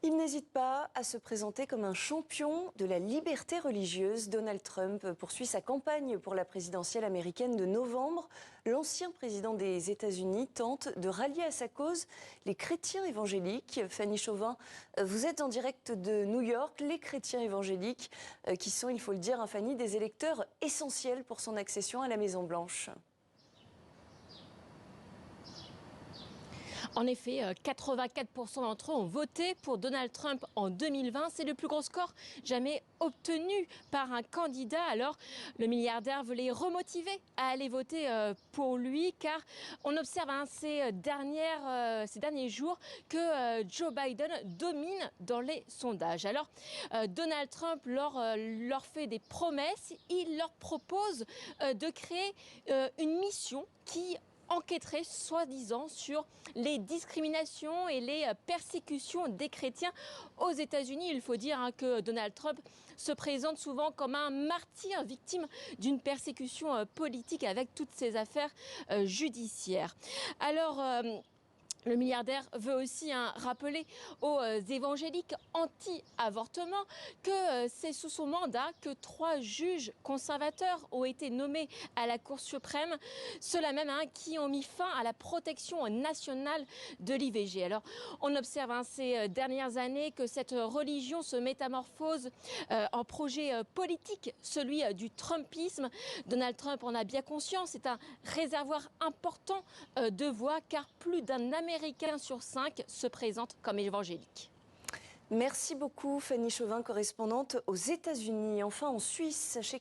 Il n'hésite pas à se présenter comme un champion de la liberté religieuse. Donald Trump poursuit sa campagne pour la présidentielle américaine de novembre. L'ancien président des États-Unis tente de rallier à sa cause les chrétiens évangéliques. Fanny Chauvin, vous êtes en direct de New York. Les chrétiens évangéliques qui sont, il faut le dire, Fanny, des électeurs essentiels pour son accession à la Maison-Blanche. En effet, 84% d'entre eux ont voté pour Donald Trump en 2020. C'est le plus gros score jamais obtenu par un candidat. Alors, le milliardaire veut les remotiver à aller voter pour lui, car on observe ces derniers jours que Joe Biden domine dans les sondages. Alors, Donald Trump leur fait des promesses. Il leur propose de créer une mission qui enquêterait soi-disant sur les discriminations et les persécutions des chrétiens aux États-Unis. Il faut dire que Donald Trump se présente souvent comme un martyr victime d'une persécution politique avec toutes ces affaires judiciaires. Alors, le milliardaire veut aussi rappeler aux évangéliques anti-avortement que c'est sous son mandat que 3 juges conservateurs ont été nommés à la Cour suprême, ceux-là même qui ont mis fin à la protection nationale de l'IVG. Alors, on observe ces dernières années que cette religion se métamorphose en projet politique, celui du Trumpisme. Donald Trump en a bien conscience, c'est un réservoir important de voix, car plus d'un Américain sur 5 se présente comme évangélique. Merci beaucoup Fanny Chauvin, correspondante aux États-Unis. Enfin en Suisse, sachez